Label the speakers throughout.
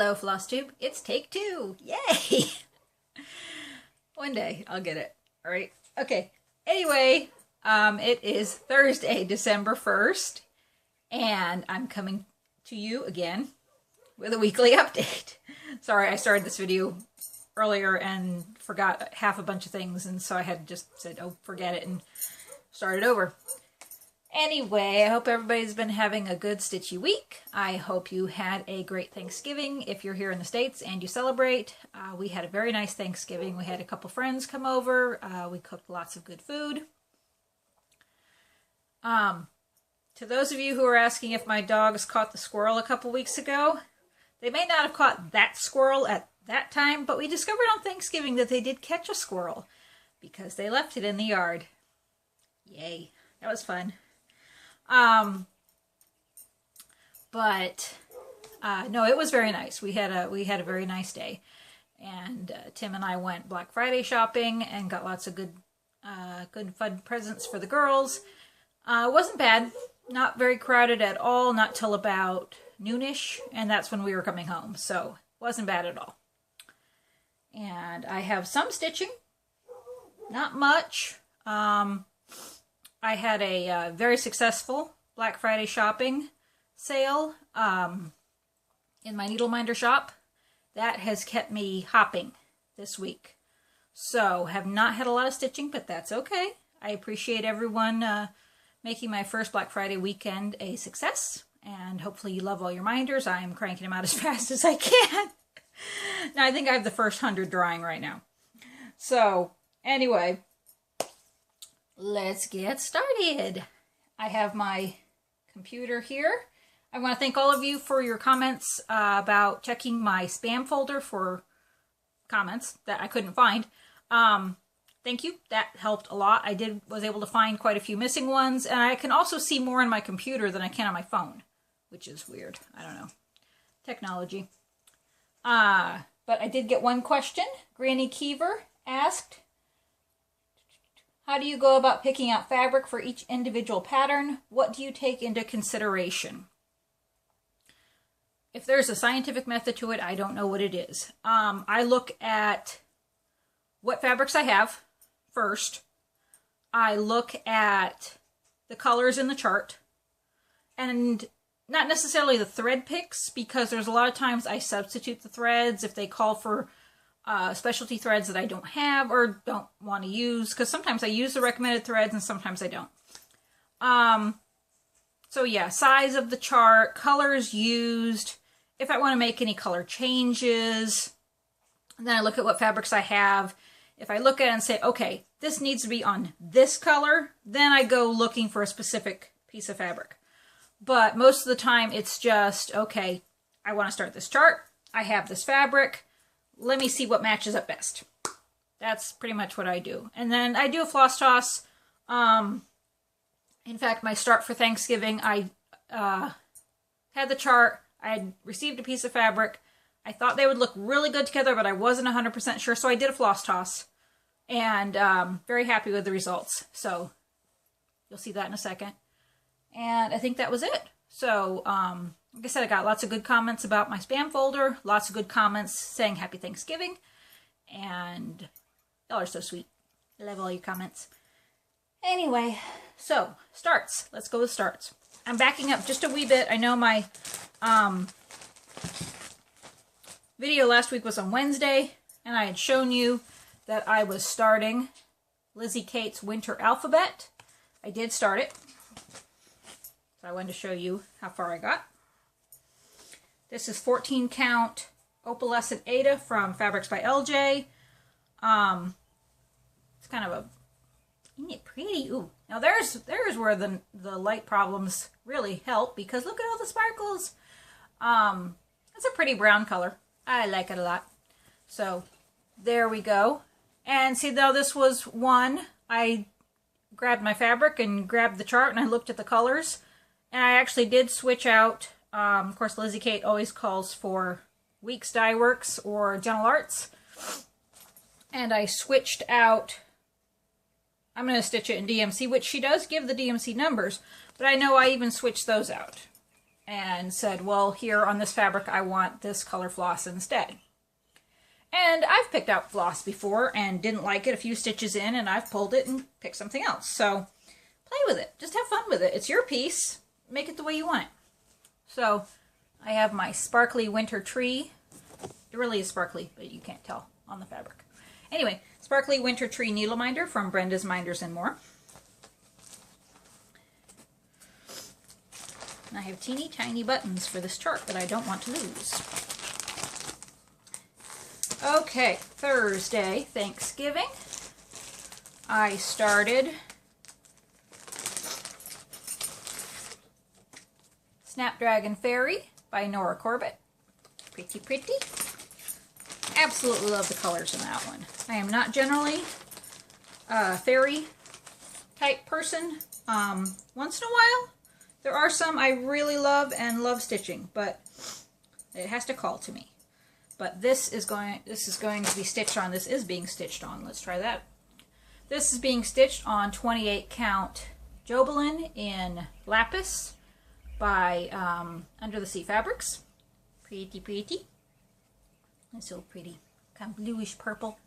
Speaker 1: Hello, Flosstube. It's take two. Yay! One day I'll get it. All right. Okay. Anyway, it is Thursday, December 1st, and I'm coming to you again with a weekly update. Sorry, I started this video earlier and forgot half a bunch of things, and so I had just said, oh, forget it, and started over. Anyway, I hope everybody's been having a good stitchy week. I hope you had a great Thanksgiving if you're here in the States and you celebrate. We had a very nice Thanksgiving. We had a couple friends come over. We cooked lots of good food. To those of you who are asking if my dogs caught the squirrel a couple weeks ago, they may not have caught that squirrel at that time, but we discovered on Thanksgiving that they did catch a squirrel because they left it in the yard. Yay. That was fun. No, it was very nice. We had a very nice day, and Tim and I went Black Friday shopping and got lots of good fun presents for the girls. It wasn't bad, not very crowded at all, not till about noonish, and that's when we were coming home, so it wasn't bad at all. And I have some stitching, not much. I had a very successful Black Friday shopping sale in my needleminder shop. That has kept me hopping this week. So, have not had a lot of stitching, but that's okay. I appreciate everyone making my first Black Friday weekend a success. And hopefully you love all your minders. I am cranking them out as fast as I can. Now, I think I have the first 100 drying right now. So, anyway, let's get started. I have my computer here. I want to thank all of you for your comments about checking my spam folder for comments that I couldn't find. Thank you. That helped a lot. I was able to find quite a few missing ones, and I can also see more on my computer than I can on my phone, which is weird. I don't know. Technology. But I did get one question. Granny Keever asked, how do you go about picking out fabric for each individual pattern? What do you take into consideration? If there's a scientific method to it, I don't know what it is. I look at what fabrics I have first. I look at the colors in the chart. And not necessarily the thread picks, because there's a lot of times I substitute the threads if they call for specialty threads that I don't have or don't want to use, because sometimes I use the recommended threads and sometimes I don't. So yeah, size of the chart, colors used, if I want to make any color changes, and then I look at what fabrics I have. If I look at it and say, okay, this needs to be on this color, then I go looking for a specific piece of fabric. But most of the time it's just, okay, I want to start this chart, I have this fabric, let me see what matches up best. That's pretty much what I do. And then I do a floss toss. In fact, my start for Thanksgiving, I had the chart. I had received a piece of fabric. I thought they would look really good together, but I wasn't 100% sure, so I did a floss toss. And very happy with the results. So you'll see that in a second. And I think that was it. So, like I said, I got lots of good comments about my spam folder, lots of good comments saying Happy Thanksgiving, and y'all are so sweet. I love all your comments. Anyway, so, starts. Let's go with starts. I'm backing up just a wee bit. I know my video last week was on Wednesday, and I had shown you that I was starting Lizzie Kate's Winter Alphabet. I did start it. So I wanted to show you how far I got. This is 14 count Opalescent Ada from Fabrics by LJ. It's kind of a, isn't it pretty? Ooh. Now there's where the light problems really help, because look at all the sparkles. It's a pretty brown color. I like it a lot. So there we go. And see, now this was one. I grabbed my fabric and grabbed the chart and I looked at the colors. And I actually did switch out, of course Lizzie Kate always calls for Weeks Dye Works or Gentle Arts. And I switched out, I'm going to stitch it in DMC, which she does give the DMC numbers, but I know I even switched those out. and said, well, here on this fabric, I want this color floss instead. And I've picked out floss before and didn't like it a few stitches in, and I've pulled it and picked something else. So play with it. Just have fun with it. It's your piece. Make it the way you want it. So I have my sparkly winter tree. It really is sparkly, but you can't tell on the fabric. Anyway, sparkly winter tree needle minder from Brenda's Minders and More. And I have teeny tiny buttons for this chart that I don't want to lose. Okay, Thursday, Thanksgiving. I started Snapdragon Fairy by Nora Corbett. Pretty, pretty. Absolutely love the colors in that one. I am not generally a fairy type person. Once in a while, there are some I really love and love stitching, but it has to call to me. But this is going to be stitched on. This is being stitched on. Let's try that. This is being stitched on 28 count Jobelin in Lapis by Under the Sea Fabrics. Pretty, pretty. It's so pretty. Kind of bluish purple.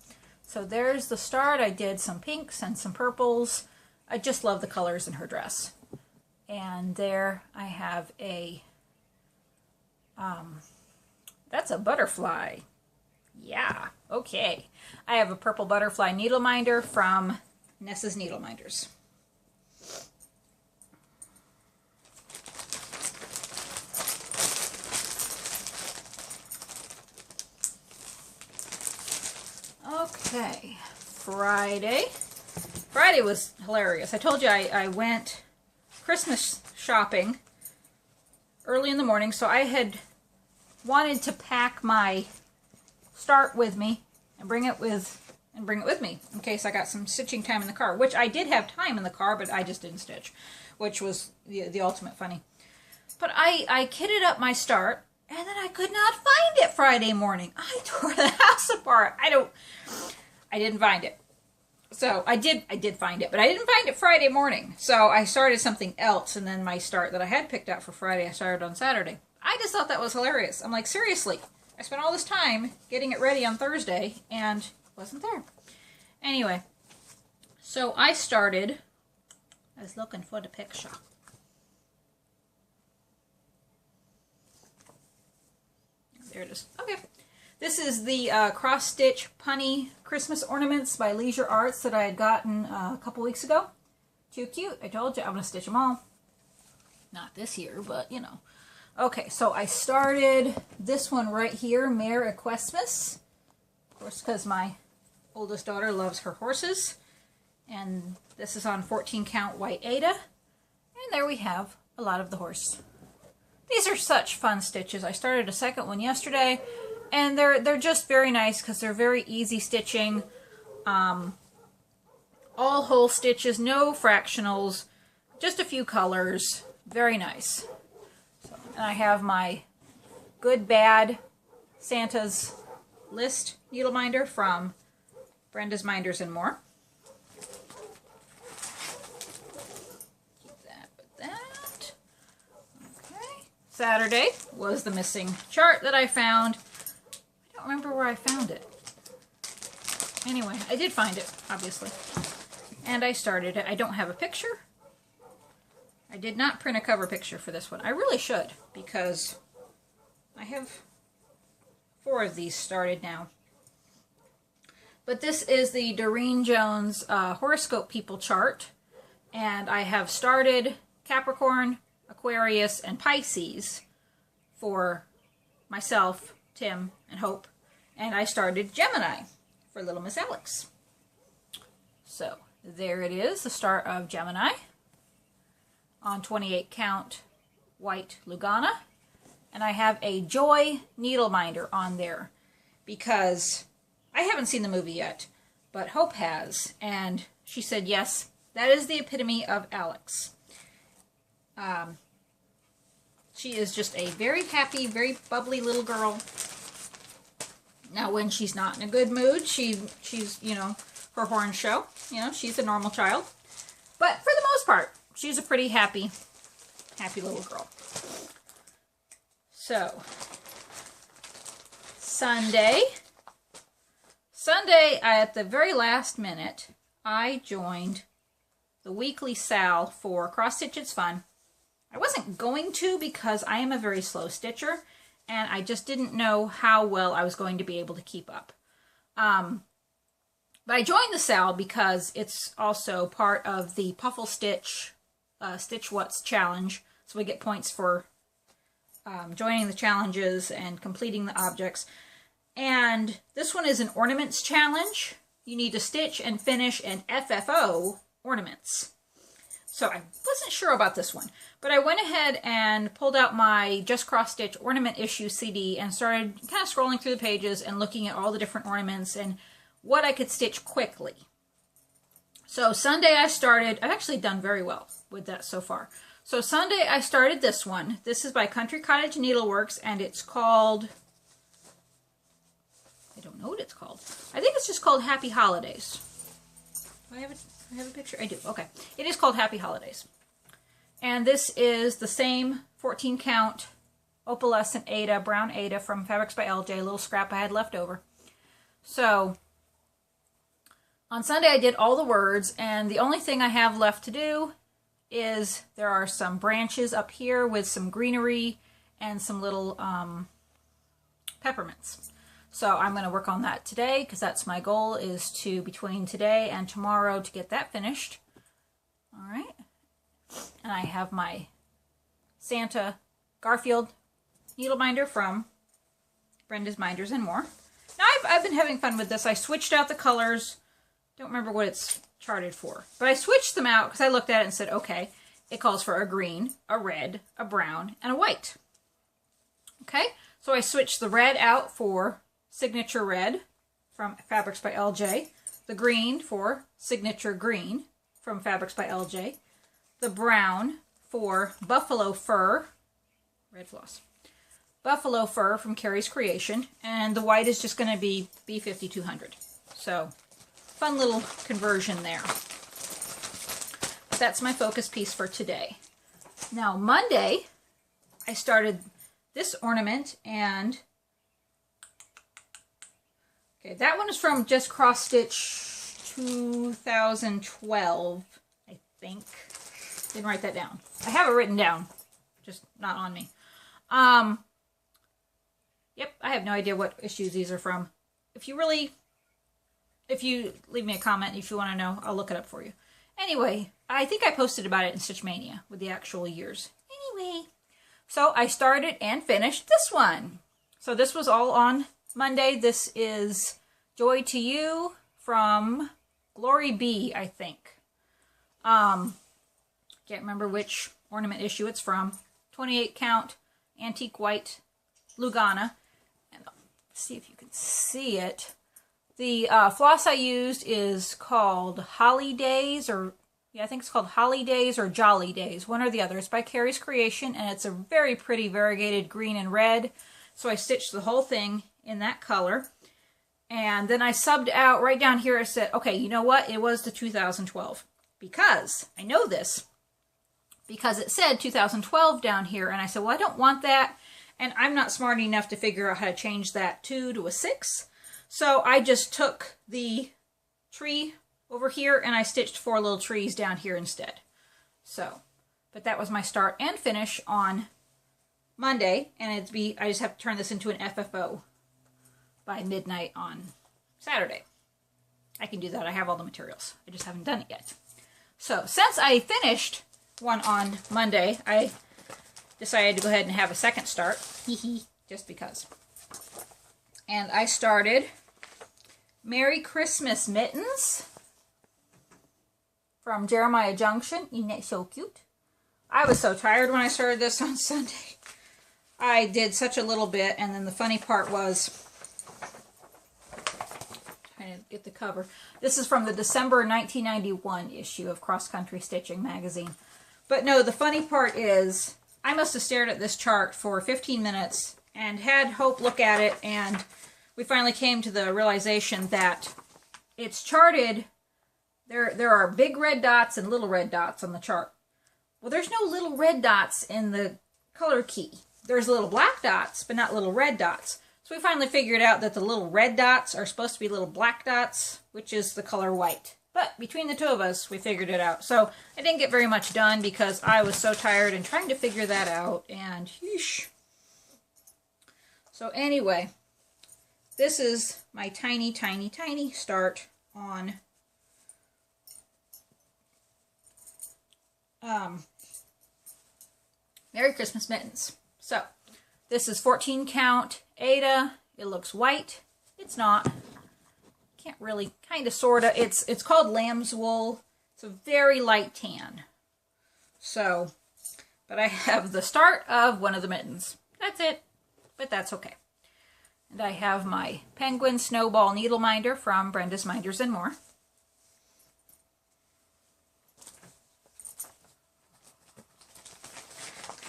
Speaker 1: So there's the start. I did some pinks and some purples. I just love the colors in her dress. And there I have a, that's a butterfly. Yeah, okay. I have a purple butterfly needle minder from Nessa's Needle Minders. Okay, Friday. Friday was hilarious. I told you I went Christmas shopping early in the morning, so I had wanted to pack my start with me and bring it with me in case I got some stitching time in the car, which I did have time in the car, but I just didn't stitch, which was the ultimate funny. But I kitted up my start, and then I could not find it Friday morning. I tore the house apart. I didn't find it. So I did find it, but I didn't find it Friday morning. So I started something else, and then my start that I had picked out for Friday, I started on Saturday. I just thought that was hilarious. I'm like, seriously, I spent all this time getting it ready on Thursday, and it wasn't there. Anyway, so I was looking for the picture. There it is. Okay. This is the cross-stitch punny Christmas ornaments by Leisure Arts that I had gotten a couple weeks ago. Too cute. I told you I'm going to stitch them all. Not this year, but you know. Okay, so I started this one right here, Mare Equestmas. Of course, because my oldest daughter loves her horses. And this is on 14 count white Aida. And there we have a lot of the horse. These are such fun stitches. I started a second one yesterday. And they're just very nice because they're very easy stitching. All whole stitches, no fractionals, just a few colors. Very nice. So, and I have my Good Bad Santa's List needle minder from Brenda's Minders and More. Keep that with that. Okay. Saturday was the missing chart that I found. I don't remember where I found it. Anyway, I did find it, obviously. And I started it. I don't have a picture. I did not print a cover picture for this one. I really should, because I have 4 of these started now. But this is the Doreen Jones Horoscope People chart. And I have started Capricorn, Aquarius, and Pisces for myself, Tim, and Hope. And I started Gemini for Little Miss Alex. So there it is, the start of Gemini on 28 count white Lugana. And I have a Joy needle minder on there because I haven't seen the movie yet, but Hope has. And she said, yes, that is the epitome of Alex. She is just a very happy, very bubbly little girl. Now, when she's not in a good mood, she's, you know, her horn show. You know, she's a normal child. But for the most part, she's a pretty happy little girl. So, Sunday, at the very last minute, I joined the weekly sal for Cross Stitch It's Fun. I wasn't going to because I am a very slow stitcher, and I just didn't know how well I was going to be able to keep up. But I joined the sal because it's also part of the Puffle Stitch Stitch What's challenge, so we get points for joining the challenges and completing the objects. And this one is an ornaments challenge. You need to stitch and finish an FFO ornaments. So I wasn't sure about this one, but I went ahead and pulled out my Just Cross Stitch ornament issue CD and started kind of scrolling through the pages and looking at all the different ornaments and what I could stitch quickly. So Sunday I started, I've actually done very well with that so far. So Sunday I started this one. This is by Country Cottage Needleworks, and it's called, I don't know what it's called. I think it's just called Happy Holidays. Do I have a picture? I do. Okay. It is called Happy Holidays. And this is the same 14 count opalescent Ada, brown Ada from Fabrics by LJ, a little scrap I had left over. So on Sunday I did all the words, and the only thing I have left to do is there are some branches up here with some greenery and some little peppermints. So I'm going to work on that today because that's my goal, is to, between today and tomorrow, to get that finished. All right. And I have my Santa Garfield needle binder from Brenda's Binders and More. Now I've been having fun with this. I switched out the colors. Don't remember what it's charted for, but I switched them out because I looked at it and said, okay, it calls for a green, a red, a brown, and a white. Okay, so I switched the red out for Signature Red from Fabrics by LJ, the green for Signature Green from Fabrics by LJ, the brown for Buffalo Fur, red floss, Buffalo Fur from Carrie's Creation, and the white is just going to be B5200. So, fun little conversion there. But that's my focus piece for today. Now, Monday, I started this ornament, and okay, that one is from Just Cross Stitch 2012, I think. Didn't write that down. I have it written down, just not on me. Yep, I have no idea what issues these are from. If you leave me a comment if you want to know, I'll look it up for you. Anyway, I think I posted about it in Stitch Mania with the actual years. Anyway, so I started and finished this one. So this was all on Monday. This is Joy to You from Glory B, I think. Can't remember which ornament issue it's from. 28 count, antique white, Lugana. And let's see if you can see it. The floss I used is called Holly Days, or yeah, I think it's called Holly Days or Jolly Days, one or the other. It's by Carrie's Creation, and it's a very pretty variegated green and red. So I stitched the whole thing in that color. And then I subbed out right down here. I said, okay, you know what? It was the 2012. Because I know this. Because it said 2012 down here. And I said, well, I don't want that. And I'm not smart enough to figure out how to change that 2 to a 6. So I just took the tree over here and I stitched 4 little trees down here instead. So, but that was my start and finish on Monday. And I just have to turn this into an FFO by midnight on Saturday. I can do that. I have all the materials. I just haven't done it yet. So since I finished one on Monday, I decided to go ahead and have a second start. Just because. And I started Merry Christmas Mittens from Jeremiah Junction. Isn't that so cute? I was so tired when I started this on Sunday. I did such a little bit, and then the funny part was, trying to get the cover. This is from the December 1991 issue of Cross Country Stitching magazine. But no, the funny part is, I must have stared at this chart for 15 minutes and had Hope look at it, and we finally came to the realization that it's charted. There are big red dots and little red dots on the chart. Well, there's no little red dots in the color key. there's little black dots, but not little red dots. So we finally figured out that the little red dots are supposed to be little black dots, which is the color white. But between the two of us, we figured it out. So I didn't get very much done because I was so tired and trying to figure that out. And yeesh. So anyway, this is my tiny, tiny, tiny start on Merry Christmas Mittens. So this is 14 count Aida. It looks white. It's not. Can't really, kind of, sort of. It's called lamb's wool. It's a very light tan. So, but I have the start of one of the mittens. That's it. But that's okay. And I have my penguin snowball needle minder from Brenda's Minders and More.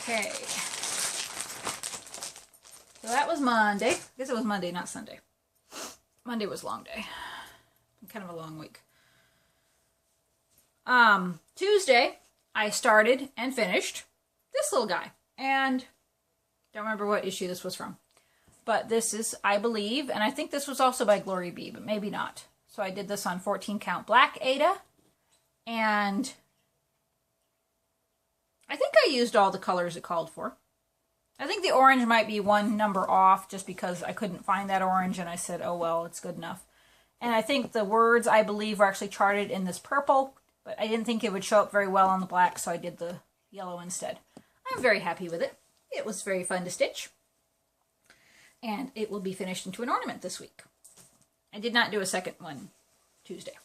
Speaker 1: Okay. So that was Monday. I guess it was Monday, not Sunday. Monday was a long day. Kind of a long week. Tuesday, I started and finished this little guy. And don't remember what issue this was from. But this is, I believe, and I think this was also by Glory B, but maybe not. So I did this on 14 count black Aida. And I think I used all the colors it called for. I think the orange might be one number off just because I couldn't find that orange and I said, oh well, it's good enough. And I think the words, I believe, are actually charted in this purple, but I didn't think it would show up very well on the black, so I did the yellow instead. I'm very happy with it. It was very fun to stitch. And it will be finished into an ornament this week. I did not do a second one Tuesday.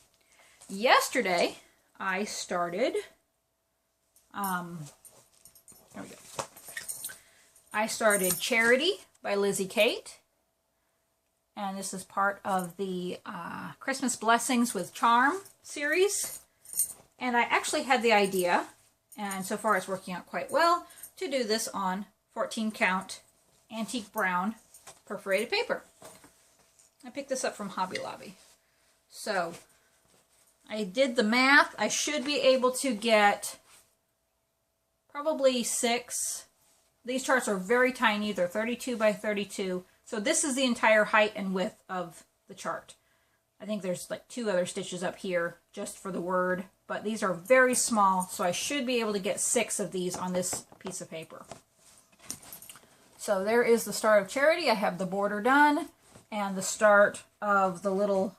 Speaker 1: Yesterday, I started, there we go. I started Charity by Lizzie Kate. And this is part of the Christmas Blessings with Charm series. And I actually had the idea, and so far it's working out quite well, to do this on 14 count antique brown perforated paper. I picked this up from Hobby Lobby. So I did the math. I should be able to get probably 6. These charts are very tiny. They're 32 by 32. So this is the entire height and width of the chart. I think there's like 2 other stitches up here just for the word. But these are very small, so I should be able to get 6 of these on this piece of paper. So there is the start of Charity. I have the border done. And the start of the little...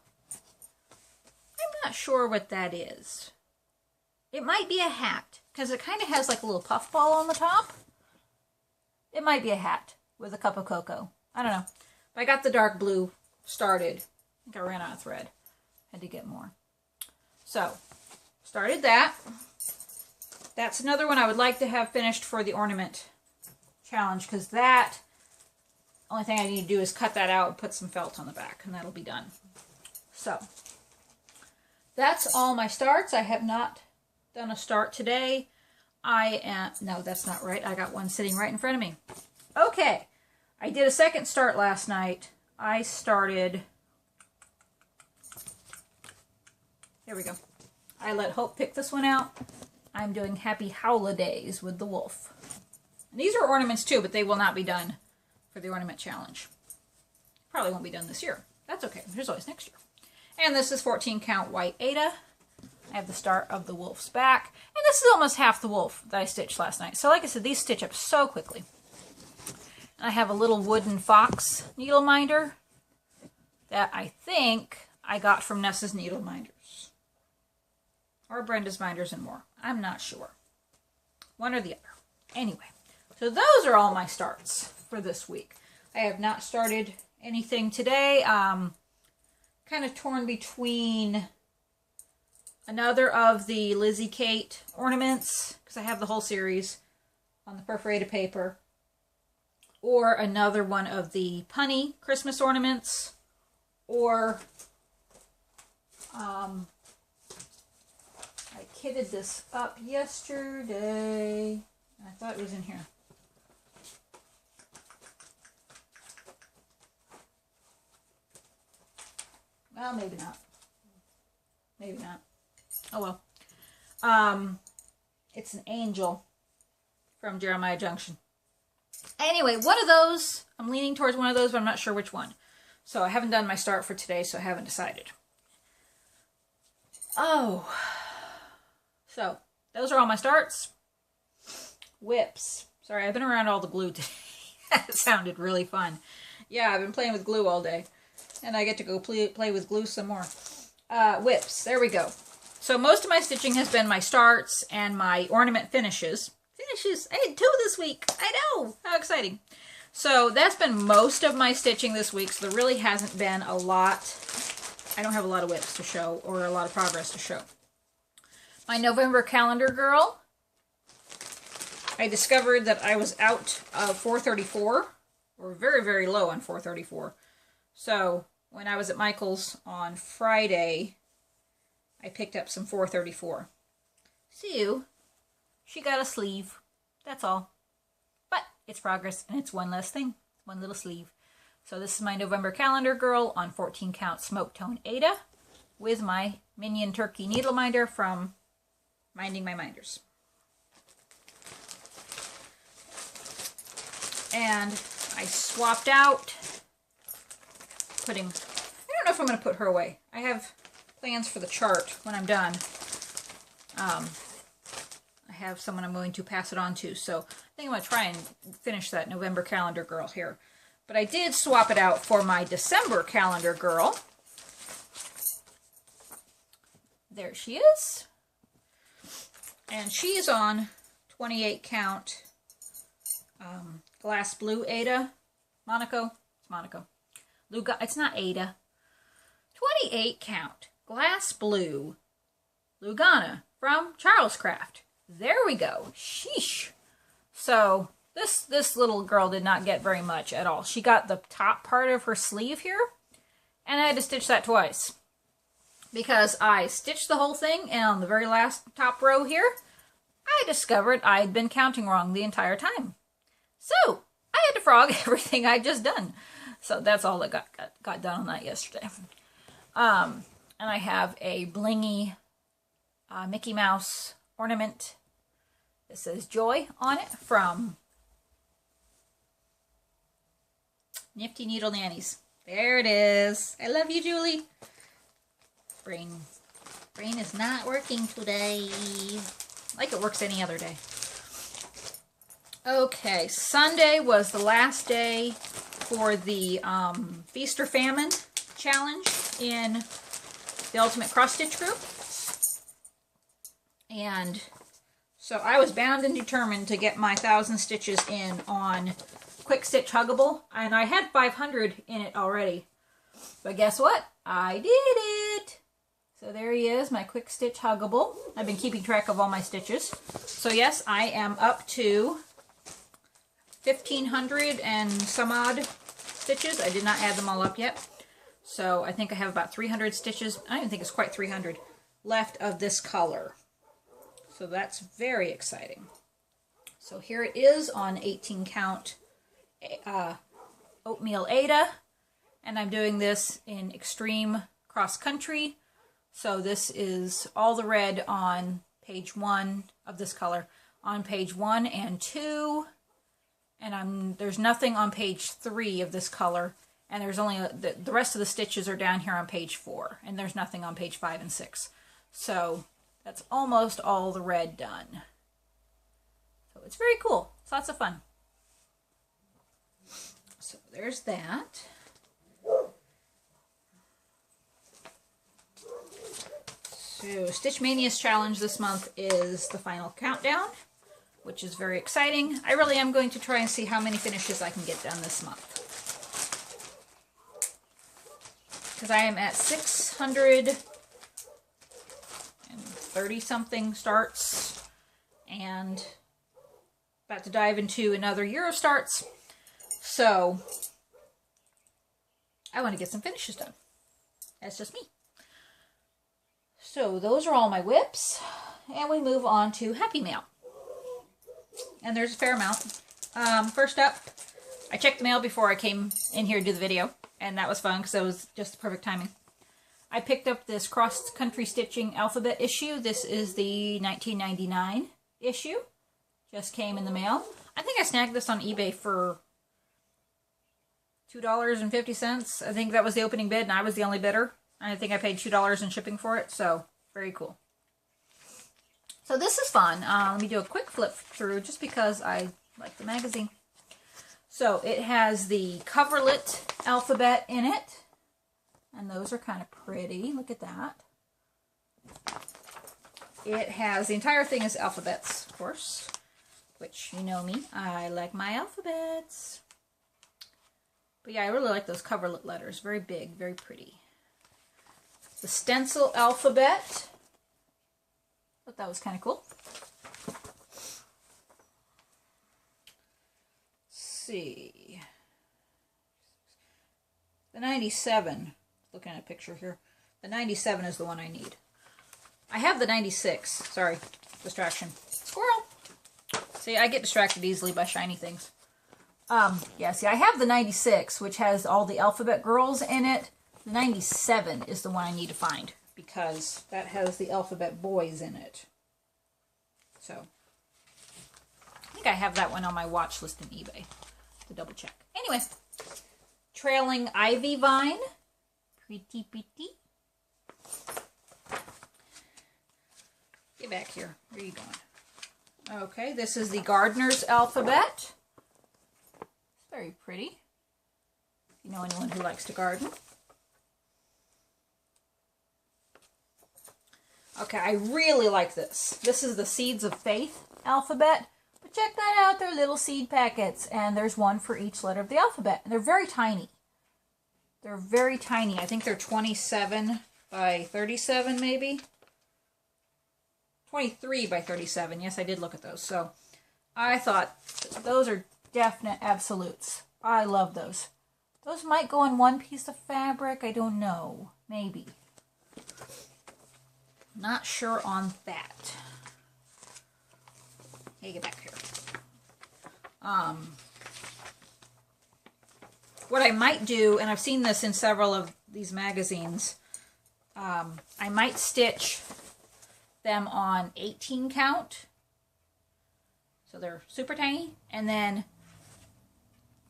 Speaker 1: I'm not sure what that is. It might be a hat, because it kind of has like a little puffball on the top. It might be a hat with a cup of cocoa. I don't know. But I got the dark blue started. I think I ran out of thread. Had to get more. So, started that. That's another one I would like to have finished for the ornament challenge, because that, only thing I need to do is cut that out and put some felt on the back, and that'll be done. So, that's all my starts. I have not done a start today. No, that's not right. I got one sitting right in front of me. Okay. I did a second start last night. I started... Here we go. I let Hope pick this one out. I'm doing Happy Holidays with the wolf. And these are ornaments too, but they will not be done for the ornament challenge. Probably won't be done this year. That's okay. There's always next year. And this is 14 count white Aida. I have the start of the wolf's back. And this is almost half the wolf that I stitched last night. So like I said, these stitch up so quickly. And I have a little wooden fox needle minder that I think I got from Nessa's Needle Minders. Or Brenda's Minders and More. I'm not sure. One or the other. Anyway, so those are all my starts for this week. I have not started anything today. Kind of torn between another of the Lizzie Kate ornaments, because I have the whole series on the perforated paper, or another one of the punny Christmas ornaments, or I kitted this up yesterday. I thought it was in here. Well, maybe not. Maybe not. Oh well. It's an angel from Jeremiah Junction. Anyway, one of those, I'm leaning towards one of those, but I'm not sure which one. So I haven't done my start for today, so I haven't decided. Oh, so those are all my starts. Whips. Sorry, I've been around all the glue today. That sounded really fun. Yeah, I've been playing with glue all day. And I get to go play with glue some more. Whips. There we go. So most of my stitching has been my starts and my ornament finishes. Finishes. I had 2 this week. I know. How exciting. So that's been most of my stitching this week. So there really hasn't been a lot. I don't have a lot of whips to show or a lot of progress to show. My November calendar girl. I discovered that I was out of 434. Or very, very low on 434. So when I was at Michael's on Friday, I picked up some 434. So she got a sleeve. That's all. But it's progress, and it's one less thing. One little sleeve. So this is my November calendar girl on 14 count smoke tone Ada with my Minion turkey needle minder from Minding My Minders. And I swapped out putting, I don't know if I'm going to put her away. I have plans for the chart when I'm done. I have someone I'm going to pass it on to, so I think I'm going to try and finish that November calendar girl here. But I did swap it out for my December calendar girl. There she is. And she is on 28 count glass blue Ada. Monaco. It's Monaco. It's not Ada. 28 count glass blue Lugana from Charles Craft. There we go. Sheesh. So this little girl did not get very much at all. She got the top part of her sleeve here, and I had to stitch that twice because I stitched the whole thing, and on the very last top row here, I discovered I had been counting wrong the entire time. So I had to frog everything I'd just done. So that's all that got done on that yesterday. And I have a blingy Mickey Mouse ornament. It says Joy on it from Nifty Needle Nannies. There it is. I love you, Julie. Brain is not working today. Like it works any other day. Okay, Sunday was the last day for the Feast or Famine challenge in the Ultimate Cross Stitch group. And so I was bound and determined to get my 1,000 stitches in on Quick Stitch Huggable, and I had 500 in it already. But guess what? I did it! So there he is, my Quick Stitch Huggable. I've been keeping track of all my stitches. So yes, I am up to 1,500 and some odd stitches. I did not add them all up yet. So I think I have about 300 stitches. I don't even think it's quite 300 left of this color. So that's very exciting. So here it is on 18 count Oatmeal Ada. And I'm doing this in Extreme Cross Country. So this is all the red on page 1 of this color. On page 1 and 2. And there's nothing on page 3 of this color. And there's only, the rest of the stitches are down here on page 4. And there's nothing on page 5 and 6. So that's almost all the red done. So it's very cool. It's lots of fun. So there's that. So Stitch Mania's challenge this month is the final countdown, which is very exciting. I really am going to try and see how many finishes I can get done this month. Because I am at 630 something starts and about to dive into another year of starts. So I want to get some finishes done. That's just me. So those are all my whips, and we move on to Happy Mail. And there's a fair amount. First up, I checked the mail before I came in here to do the video, and that was fun because it was just the perfect timing. I picked up this Cross Country Stitching Alphabet issue. This is the 1999 issue. Just came in the mail. I think I snagged this on eBay for $2.50. I think that was the opening bid, and I was the only bidder. I think I paid $2 in shipping for it, so very cool. So this is fun. Let me do a quick flip through just because I like the magazine. So it has the coverlet alphabet in it, and those are kind of pretty. Look at that. It has, the entire thing is alphabets, of course, which you know me, I like my alphabets. But yeah, I really like those coverlet letters. Very big, very pretty. The stencil alphabet. Thought that was kind of cool. Let's see. The 97. Looking at a picture here. The 97 is the one I need. I have the 96. Sorry, distraction. Squirrel. See, I get distracted easily by shiny things. Yeah, see, I have the 96, which has all the alphabet girls in it. The 97 is the one I need to find, because that has the alphabet boys in it. So, I think I have that one on my watch list in eBay to double check. Anyway, trailing ivy vine. Pretty, pretty. Get back here. Where are you going? Okay, this is the gardener's alphabet. It's very pretty. If you know anyone who likes to garden. Okay, I really like this. This is the Seeds of Faith alphabet. But check that out. They're little seed packets. And there's one for each letter of the alphabet. And they're very tiny. They're very tiny. I think they're 27 by 37 maybe. 23 by 37. Yes, I did look at those. So I thought those are definite absolutes. I love those. Those might go on one piece of fabric. I don't know. Maybe. Not sure on that. Hey, get back here. What I might do, and I've seen this in several of these magazines, I might stitch them on 18 count. So they're super tiny. And then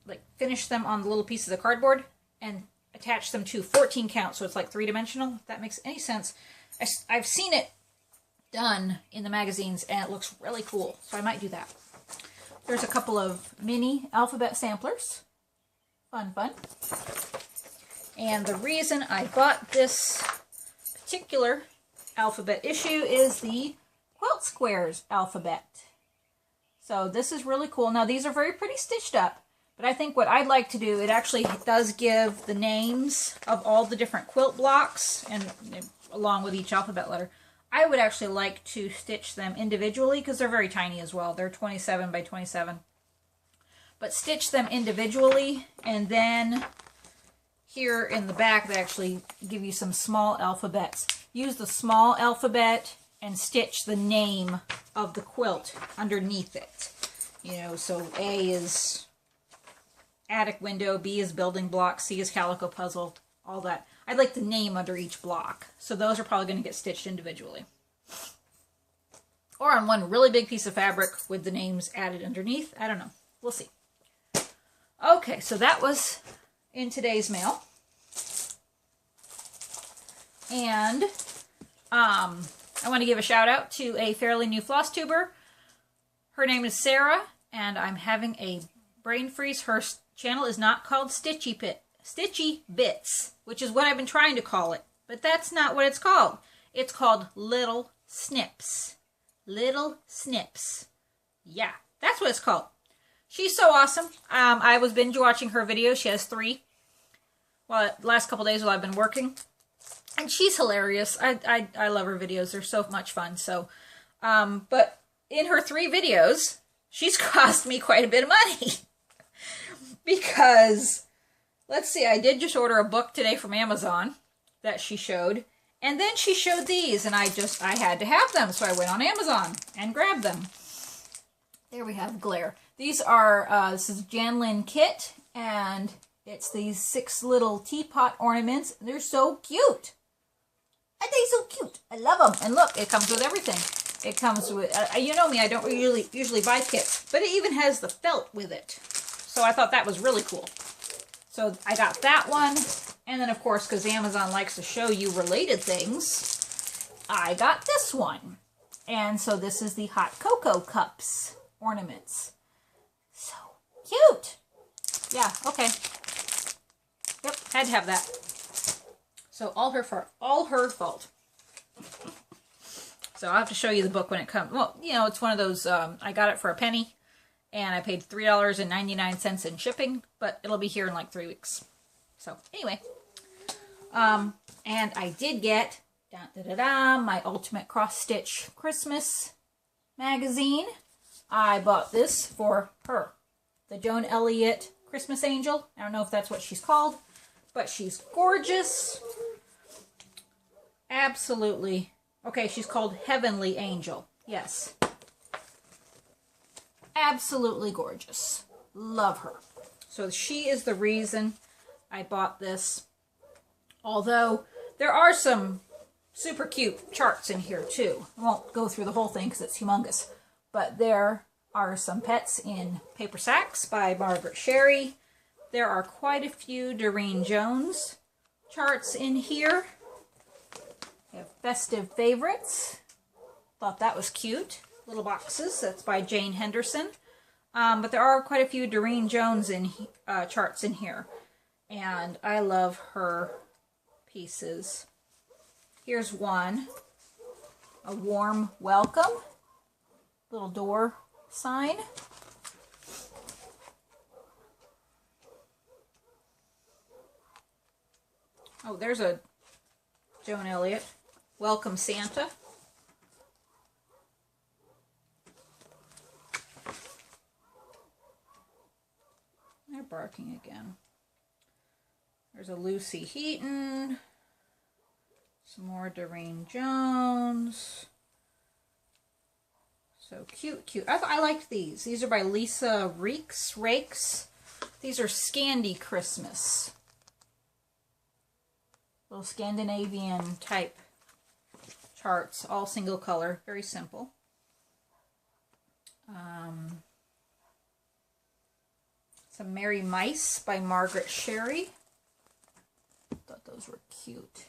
Speaker 1: like finish them on the little pieces of cardboard and attach them to 14 count. So it's like three-dimensional, if that makes any sense. I've seen it done in the magazines and it looks really cool. So I might do that. There's a couple of mini alphabet samplers. Fun, fun. And the reason I bought this particular alphabet issue is the Quilt Squares alphabet. So this is really cool. Now these are very pretty stitched up, but I think what I'd like to do, it actually does give the names of all the different quilt blocks and along with each alphabet letter. I would actually like to stitch them individually because they're very tiny as well. They're 27 by 27. But stitch them individually, and then here in the back they actually give you some small alphabets. Use the small alphabet and stitch the name of the quilt underneath it. You know, so A is attic window, B is building block, C is calico puzzle, all that. I'd like the name under each block. So those are probably going to get stitched individually. Or on one really big piece of fabric with the names added underneath. I don't know. We'll see. Okay, so that was in today's mail. And I want to give a shout out to a fairly new Flosstuber. Her name is Sarah, and I'm having a brain freeze. Her channel is not called Stitchy Bits, which is what I've been trying to call it. But that's not what it's called. It's called Little Snips. Little Snips. Yeah, that's what it's called. She's so awesome. I was binge watching her videos. She has 3. Well, the last couple days while I've been working. And she's hilarious. I love her videos. They're so much fun. So, but in her 3 videos, she's cost me quite a bit of money. Because, let's see, I did just order a book today from Amazon that she showed. And then she showed these, and I had to have them. So I went on Amazon and grabbed them. There we have Glare. These are, this is Janlin Kit, and it's these 6 little teapot ornaments. They're so cute. Aren't they so cute? I love them. And look, it comes with everything. It comes with, you know me, I don't usually buy kits, but it even has the felt with it. So I thought that was really cool. So I got that one. And then, of course, because Amazon likes to show you related things, I got this one. And so this is the hot cocoa cups ornaments. So cute. Yeah, okay. Yep, had to have that. So all her fault. So I'll have to show you the book when it comes. Well, you know, it's one of those, I got it for a penny, and I paid $3.99 in shipping, but it'll be here in like 3 weeks. So anyway, and I did get, my Ultimate Cross Stitch Christmas magazine. I bought this for her, the Joan Elliott Christmas Angel. I don't know if that's what she's called, but she's gorgeous. Absolutely. Okay, she's called Heavenly Angel. Yes. Absolutely gorgeous. Love her. So she is the reason I bought this. Although there are some super cute charts in here too. I won't go through the whole thing because it's humongous. But there are some pets in paper sacks by Margaret Sherry. There are quite a few Doreen Jones charts in here. We have Festive Favorites. Thought that was cute. Little boxes. That's by Jane Henderson. But there are quite a few Doreen Jones charts in here. And I love her pieces. Here's one. A warm welcome. Little door sign. Oh, there's a Joan Elliott. Welcome Santa. They're barking again. There's a Lucy Heaton. Some more Doreen Jones. So cute, cute. I liked these. These are by Lisa Rakes. These are Scandi Christmas. Little Scandinavian type charts, all single color, very simple. Some Merry Mice by Margaret Sherry. Thought those were cute.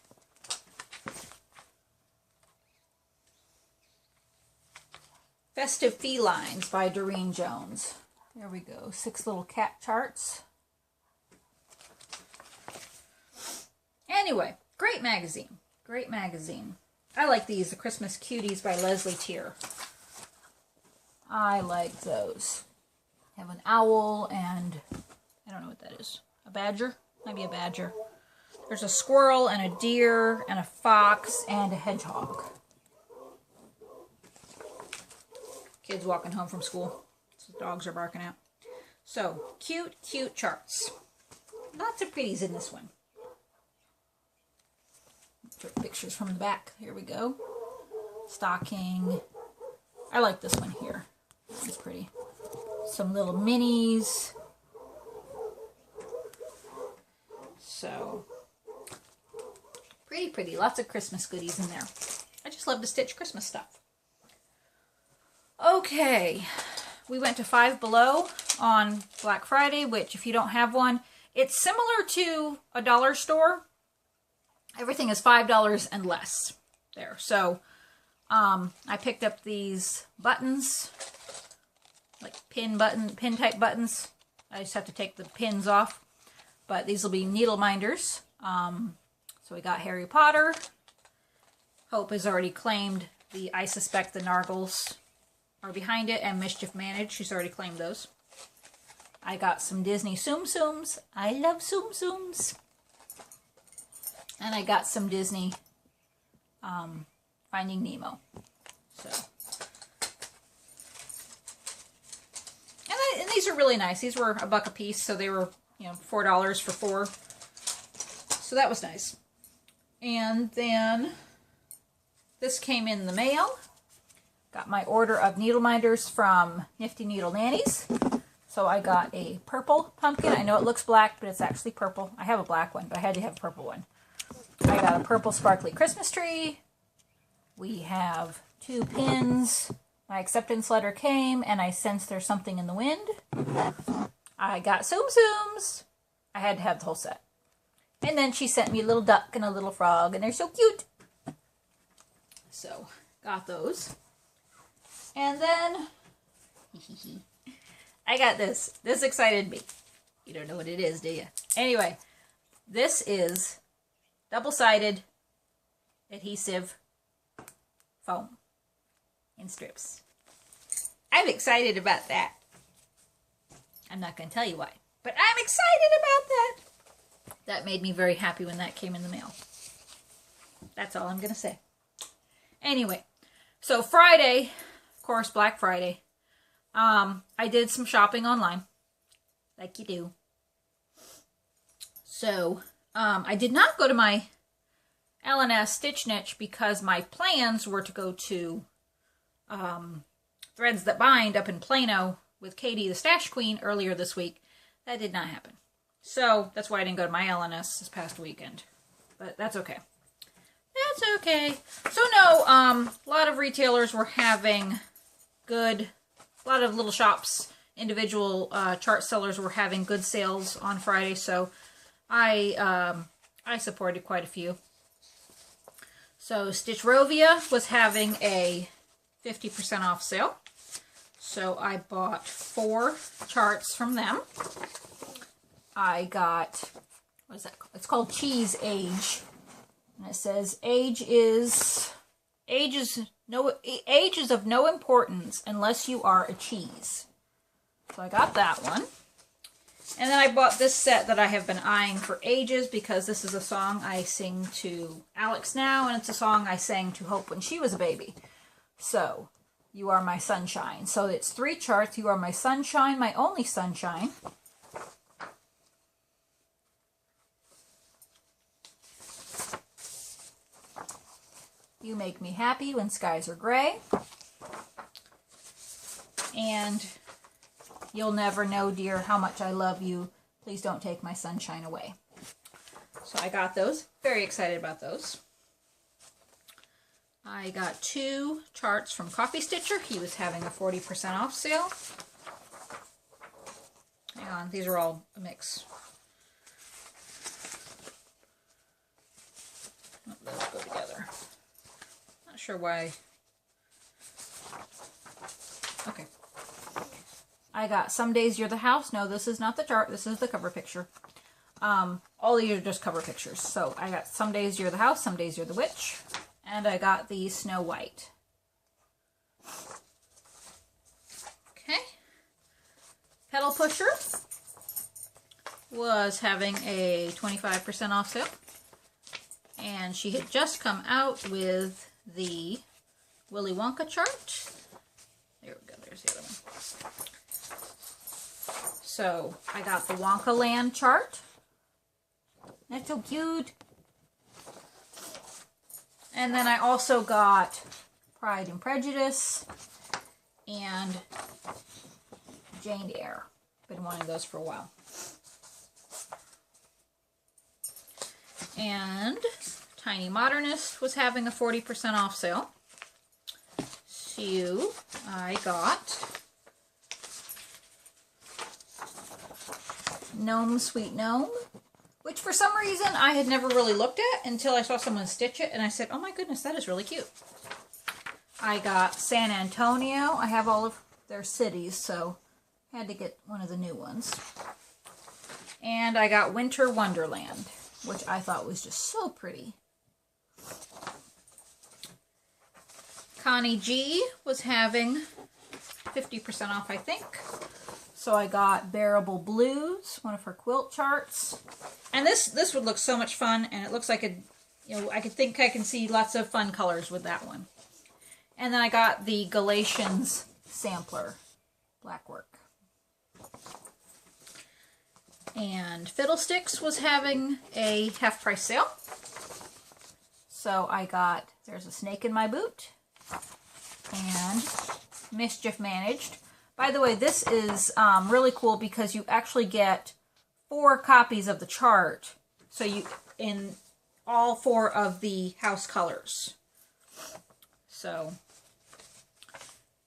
Speaker 1: Festive Felines by Doreen Jones. There we go. 6 little cat charts. Anyway, great magazine. Great magazine. I like these, the Christmas Cuties by Leslie Tier. I like those. Have an owl and, I don't know what that is. A badger? Maybe a badger. There's a squirrel and a deer and a fox and a hedgehog. Kids walking home from school. So dogs are barking out. So, cute, cute charts. Lots of pretties in this one. Pictures from the back. Here we go. Stocking. I like this one here. It's pretty. Some little minis. So, pretty, pretty. Lots of Christmas goodies in there. I just love to stitch Christmas stuff. Okay. We went to Five Below on Black Friday, which if you don't have one, it's similar to a dollar store. Everything is $5 and less there. So, I picked up these buttons, like pin type buttons. I just have to take the pins off. But these will be needle minders. So we got Harry Potter. Hope has already claimed the I Suspect the Nargles are behind it, and Mischief Managed. She's already claimed those. I got some Disney Tsum Tsums. I love Tsum Tsums. And I got some Disney Finding Nemo. So, and these are really nice. These were $1 a piece, so they were, you know, $4 for 4. So that was nice. And then this came in the mail. Got my order of needle minders from Nifty Needle Nannies. So I got a purple pumpkin. I know it looks black, but it's actually purple. I have a black one, but I had to have a purple one. I got a purple sparkly Christmas tree. We have 2 pins. My acceptance letter came, and I sensed there's something in the wind. I got Tsum Tsums. I had to have the whole set. And then she sent me a little duck and a little frog, and they're so cute. So, got those. And then, I got this. This excited me. You don't know what it is, do you? Anyway, this is double-sided adhesive foam in strips. I'm excited about that. I'm not going to tell you why, but I'm excited about that. That made me very happy when that came in the mail. That's all I'm going to say. Anyway, so Friday, of course, Black Friday, I did some shopping online, like you do. So, I did not go to my L&S Stitch Niche because my plans were to go to Threads That Bind up in Plano with Katie the Stash Queen earlier this week. That did not happen. So, that's why I didn't go to my L&S this past weekend. But that's okay. That's okay. So, no, a lot of retailers were having a lot of little shops, individual chart sellers were having good sales on Friday, so I supported quite a few. So, Stitchrovia was having a 50% off sale. So, I bought 4 charts from them. I got, what is that called? It's called Cheese Age. And it says, age is of no importance unless you are a cheese. So I got that one. And then I bought this set that I have been eyeing for ages because this is a song I sing to Alex now, and it's a song I sang to Hope when she was a baby. So, You Are My Sunshine. So it's 3 charts. You are my sunshine, my only sunshine. You make me happy when skies are gray. And you'll never know, dear, how much I love you. Please don't take my sunshine away. So I got those. Very excited about those. I got 2 charts from Coffee Stitcher. He was having a 40% off sale. Hang on, these are all a mix. Those go together. Not sure why. Okay. I got Some Days You're the House. No, this is not the chart. This is the cover picture. All these are just cover pictures. So I got Some Days You're the House, Some Days You're the Witch. And I got the Snow White. Okay. Pedal Pusher was having a 25% off sale. And she had just come out with the Willy Wonka chart. There we go, there's the other one. So, I got the Wonka Land chart. That's so cute. And then I also got Pride and Prejudice and Jane Eyre. Been wanting those for a while. And Tiny Modernist was having a 40% off sale. So I got Gnome Sweet Gnome, which for some reason I had never really looked at until I saw someone stitch it, and I said, oh my goodness, that is really cute. I got San Antonio. I have all of their cities, so I had to get one of the new ones. And I got Winter Wonderland, which I thought was just so pretty. Connie G was having 50% off, I think. So I got Bearable Blues, one of her quilt charts. And this would look so much fun, and it looks like I could think I can see lots of fun colors with that one. And then I got the Galatians sampler, black work. And Fiddlesticks was having a half-price sale. So I got There's a Snake in My Boot and Mischief Managed. By the way, this is really cool because you actually get 4 copies of the chart. So you in all 4 of the house colors. So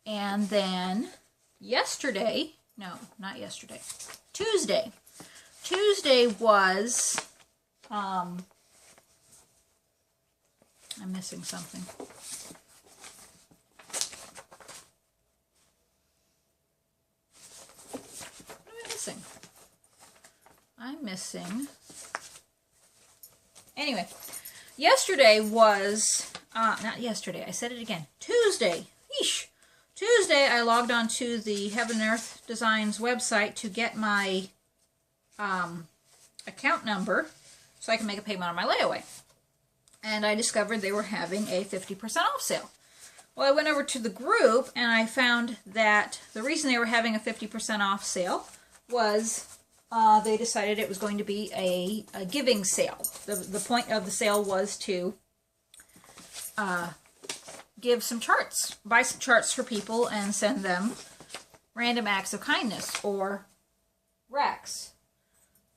Speaker 1: And then yesterday, no, not yesterday, Tuesday. Tuesday was, I'm missing something. What am I missing? I'm missing. Anyway, yesterday was, not yesterday, I said it again, Tuesday. Yeesh. Tuesday, I logged on to the Heaven and Earth Designs website to get my account number so I can make a payment on my layaway. And I discovered they were having a 50% off sale. Well, I went over to the group and I found that the reason they were having a 50% off sale was they decided it was going to be a giving sale. The point of the sale was to give some charts, buy some charts for people and send them random acts of kindness or racks.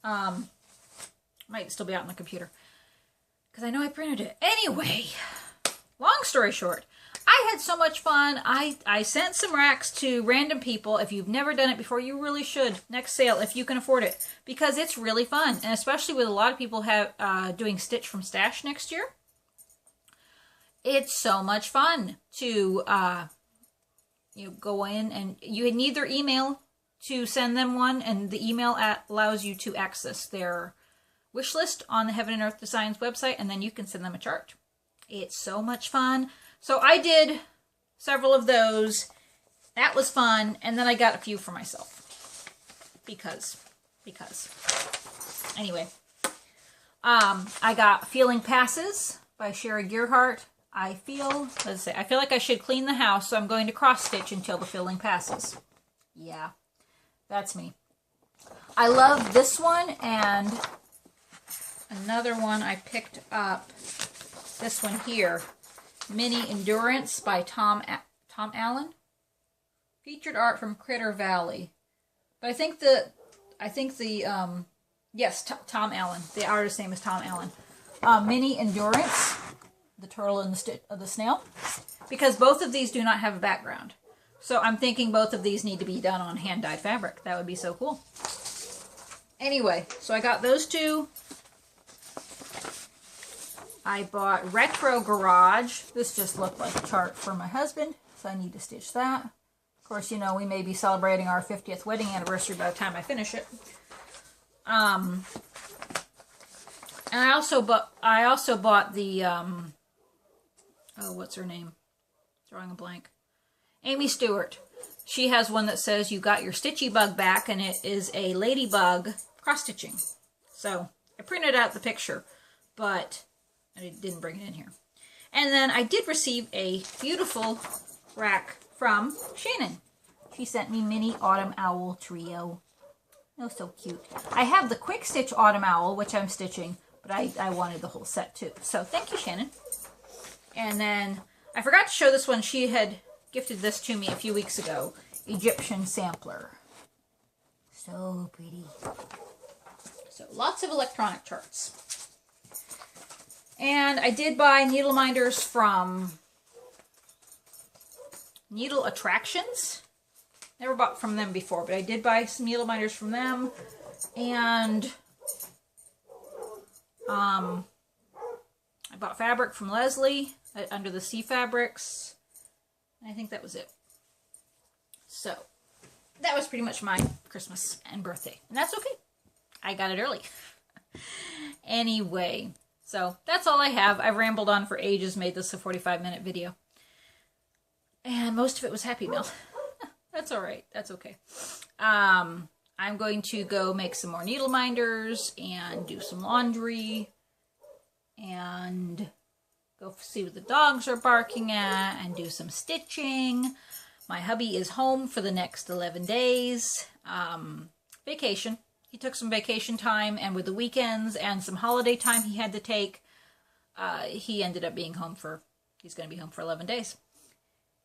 Speaker 1: Might still be out on the computer because I know I printed it. Anyway, long story short, I had so much fun. I sent some racks to random people. If you've never done it before, you really should. Next sale, if you can afford it, because it's really fun, and especially with a lot of people doing Stitch from Stash next year. It's so much fun to go in, and you need their email to send them one, and the email allows you to access their wish list on the Heaven and Earth Designs website, and then you can send them a chart. It's so much fun. So I did several of those. That was fun, and then I got a few for myself because anyway, I got Feeling Passes by Sherry Gearhart. I feel like I should clean the house, so I'm going to cross stitch until the feeling passes. Yeah, that's me. I love this one, and another one I picked up, this one here, Mini Endurance by Tom Allen. Featured art from Critter Valley. But yes, Tom Allen. The artist's name is Tom Allen. Mini Endurance, the turtle and the snail, because both of these do not have a background. So I'm thinking both of these need to be done on hand-dyed fabric. That would be so cool. Anyway, so I got those two. I bought Retro Garage. This just looked like a chart for my husband, so I need to stitch that. Of course, you know, we may be celebrating our 50th wedding anniversary by the time I finish it. And I also bought the oh, what's her name? Drawing a blank. Amy Stewart. She has one that says you got your stitchy bug back, and it is a ladybug cross stitching. So I printed out the picture, but I didn't bring it in here. And then I did receive a beautiful rack from Shannon. She sent me Mini Autumn Owl Trio. Oh, so cute. I have the Quick Stitch Autumn Owl, which I'm stitching, but I wanted the whole set too. So thank you, Shannon. And then I forgot to show this one. She had gifted this to me a few weeks ago. Egyptian Sampler. So pretty. So lots of electronic charts. And I did buy needle minders from Needle Attractions. Never bought from them before, but I did buy some needle minders from them. And I bought fabric from Leslie under the Sea Fabrics. I think that was it. So that was pretty much my Christmas and birthday. And that's okay. I got it early. Anyway, so that's all I have. I've rambled on for ages, made this a 45-minute video. And most of it was Happy Meal. That's all right. That's okay. I'm going to go make some more needle minders and do some laundry and go see what the dogs are barking at and do some stitching. My hubby is home for the next 11 days. Vacation. He took some vacation time, and with the weekends and some holiday time he had to take, he ended up being home he's going to be home for 11 days.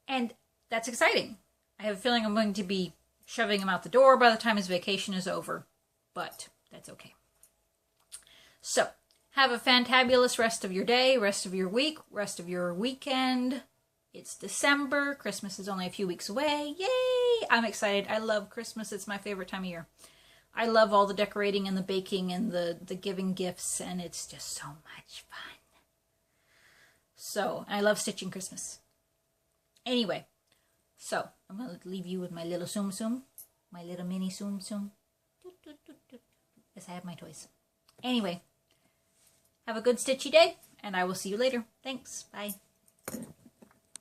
Speaker 1: And that's exciting. I have a feeling I'm going to be shoving him out the door by the time his vacation is over, but that's okay. So, have a fantabulous rest of your day, rest of your week, rest of your weekend. It's December. Christmas is only a few weeks away. Yay! I'm excited. I love Christmas. It's my favorite time of year. I love all the decorating and the baking and the giving gifts, and it's just so much fun. So, I love stitching Christmas. Anyway, so I'm going to leave you with my little Tsum Tsum, my little mini Tsum Tsum. Yes, I have my toys. Anyway, have a good stitchy day, and I will see you later. Thanks. Bye.